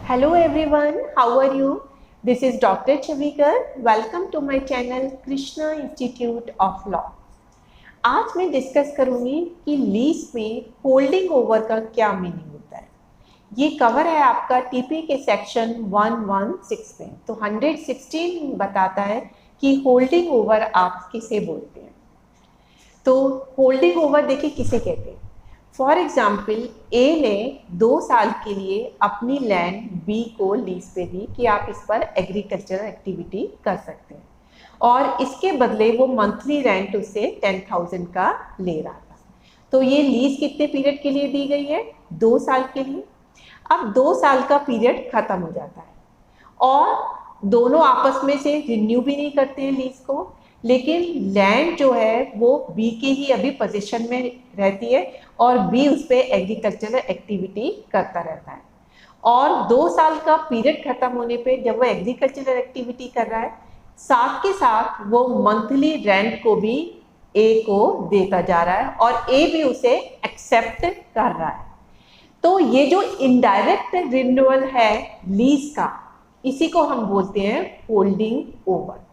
Hello everyone, how are you? This is Dr. Chavikar. Welcome to my channel Krishna Institute of Law. आज मैं discuss करूंगी कि lease में holding over का क्या मीनिंग होता है। ये कवर है आपका टीपी के सेक्शन 116 में। तो 116 बताता है कि होल्डिंग ओवर आप किसे बोलते हैं। तो होल्डिंग ओवर देखिए किसे कहते हैं। फॉर एग्जाम्पल ए ने 2 साल के लिए अपनी लैंड बी को लीज पे दी कि आप इस पर एग्रीकल्चरल एक्टिविटी कर सकते हैं और इसके बदले वो मंथली रेंट उससे 10,000 का ले रहा था। तो ये लीज कितने पीरियड के लिए दी गई है? 2 साल के लिए। अब 2 साल का पीरियड खत्म हो जाता है और दोनों आपस में से रिन्यू भी नहीं करते हैं लीज को, लेकिन लैंड जो है वो बी के ही अभी पोजीशन में रहती है और बी उस पर एग्रीकल्चरल एक्टिविटी करता रहता है। और 2 साल का पीरियड खत्म होने पे जब वो एग्रीकल्चरल एक्टिविटी कर रहा है, साथ के साथ वो मंथली रेंट को भी ए को देता जा रहा है और ए भी उसे एक्सेप्ट कर रहा है। तो ये जो इनडायरेक्ट रिन्यूअल है लीज का, इसी को हम बोलते हैं होल्डिंग ओवर।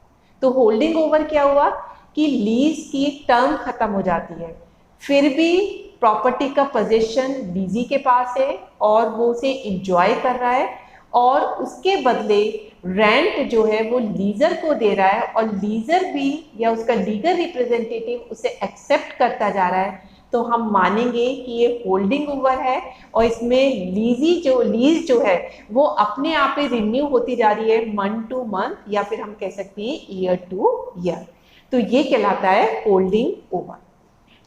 तो होल्डिंग ओवर क्या हुआ कि लीज की टर्म खत्म हो जाती है, फिर भी प्रॉपर्टी का पोजीशन लीजी के पास है और वो उसे इंजॉय कर रहा है और उसके बदले रेंट जो है वो लीजर को दे रहा है और लीजर भी या उसका लीगल रिप्रेजेंटेटिव उसे एक्सेप्ट करता जा रहा है। तो हम मानेंगे कि ये होल्डिंग ओवर है और इसमें लीज जो है वो अपने आप ही रिन्यू होती जा रही है मंथ टू मंथ या फिर हम कह सकते हैं ईयर टू ईयर। तो ये कहलाता है होल्डिंग ओवर।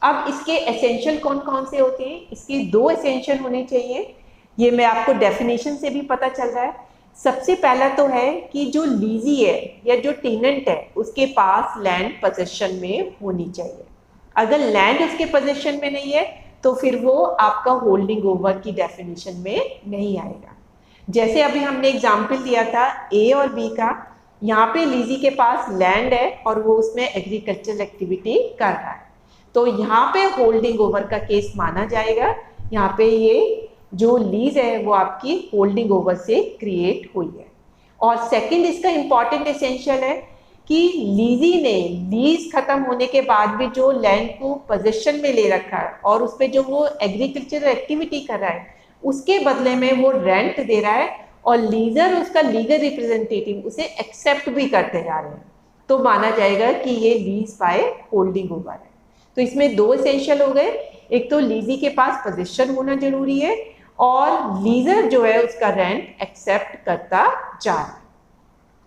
अब इसके एसेंशियल कौन कौन से होते हैं? इसके 2 एसेंशियल होने चाहिए। ये मैं आपको डेफिनेशन से भी पता चल रहा है। सबसे पहला तो है कि जो लीजी है या जो टेनेंट है उसके पास लैंड पोजीशन में होनी चाहिए। अगर लैंड उसके पोजीशन में नहीं है तो फिर वो आपका होल्डिंग ओवर की डेफिनेशन में नहीं आएगा। जैसे अभी हमने एग्जाम्पल दिया था ए और बी का, यहाँ पे लीजी के पास लैंड है और वो उसमें एग्रीकल्चरल एक्टिविटी कर रहा है, तो यहाँ पे होल्डिंग ओवर का केस माना जाएगा। यहाँ पे ये जो लीज है वो आपकी होल्डिंग ओवर से क्रिएट हुई है। और सेकंड इसका इंपॉर्टेंट एसेंशियल है कि लीजी ने लीज खत्म होने के बाद भी जो लैंड को पोजीशन में ले रखा है और उस पर जो वो एग्रीकल्चरल एक्टिविटी कर रहा है उसके बदले में वो रेंट दे रहा है और लीजर उसका लीगल रिप्रेजेंटेटिव उसे एक्सेप्ट भी करते जा रहे हैं, तो माना जाएगा कि ये लीज बाय होल्डिंग ओवर है। तो इसमें 2 एसेंशियल हो गए, एक तो लीजी के पास पोजीशन होना जरूरी है और लीजर जो है उसका रेंट एक्सेप्ट करता जा रहा है।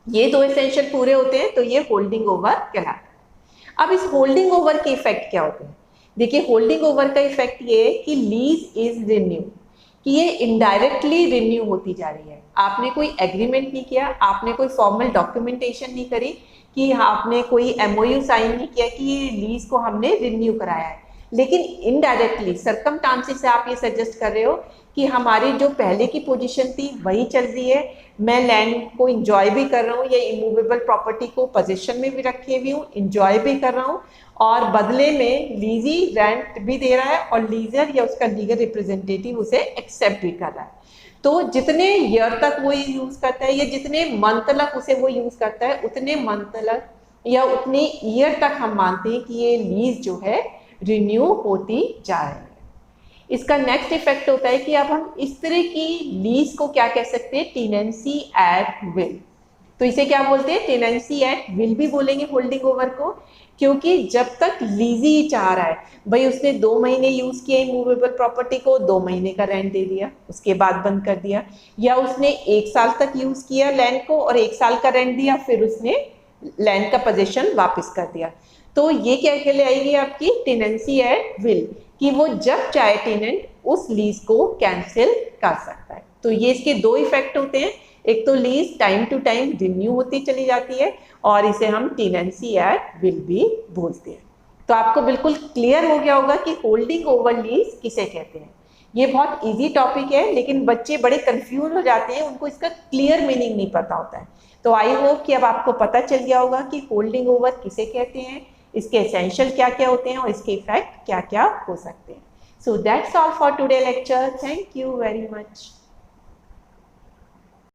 ये 2 एसेंशियल पूरे होते हैं तो ये होल्डिंग ओवर कहलाता है। अब इस होल्डिंग ओवर के इफेक्ट क्या होते हैं? देखिए होल्डिंग ओवर का इफेक्ट ये है कि लीज इज रिन्यू, कि ये इनडायरेक्टली रिन्यू होती जा रही है। आपने कोई एग्रीमेंट नहीं किया, आपने कोई फॉर्मल डॉक्यूमेंटेशन नहीं करी कि आपने कोई एमओयू साइन नहीं किया कि ये लीज को हमने रिन्यू कराया है, लेकिन इनडायरेक्टली सर्कमस्टांसेस से आप ये सजेस्ट कर रहे हो कि हमारी जो पहले की पोजीशन थी वही चल रही है, मैं लैंड को इंजॉय भी कर रहा हूँ या इमूवेबल प्रॉपर्टी को पोजीशन में भी रखे हुई हूँ, इंजॉय भी कर रहा हूँ और बदले में लीजी रेंट भी दे रहा है और लीजर या उसका लीगल रिप्रेजेंटेटिव उसे एक्सेप्ट भी कर रहा है। तो जितने ईयर तक वो यूज करता है या जितने मंथ तक उसे वो यूज करता है उतने मंथ तक या उतने ईयर तक हम मानते हैं कि ये लीज जो है रिन्यू होती जा रही है। इसका नेक्स्ट इफेक्ट होता है कि अब हम इस तरह की लीज को क्या कह सकते हैं? Tenancy at will. तो इसे क्या बोलते हैं? टेनेंसी एट विल भी बोलेंगे होल्डिंग ओवर को, क्योंकि जब तक लीजी चाह रहा है, भाई उसने 2 महीने यूज किया इमूवेबल प्रॉपर्टी को, 2 महीने का रेंट दे दिया, उसके बाद बंद कर दिया, या उसने 1 साल तक यूज किया लैंड को और 1 साल का रेंट दिया, फिर उसने लैंड का पोजीशन वापस कर दिया, तो ये क्या कहलाएगी आपकी टेनेंसी एट विल, कि वो जब चाहे टेनेंट उस लीज को कैंसिल कर सकता है। तो ये इसके 2 इफेक्ट होते हैं, एक तो lease time to time renew होती चली जाती है और इसे हम टेनेंसी एट विल भी बोलते हैं। तो आपको बिल्कुल क्लियर हो गया होगा कि होल्डिंग ओवर लीज किसे कहते हैं। ये बहुत इजी टॉपिक है लेकिन बच्चे बड़े कंफ्यूज हो जाते हैं, उनको इसका क्लियर मीनिंग नहीं पता होता है। तो आई होप कि अब आपको पता चल गया होगा कि होल्डिंग ओवर किसे कहते हैं, इसके एसेंशियल क्या क्या होते हैं और इसके इफेक्ट क्या क्या हो सकते हैं। So that's all for today lecture. Thank you very much.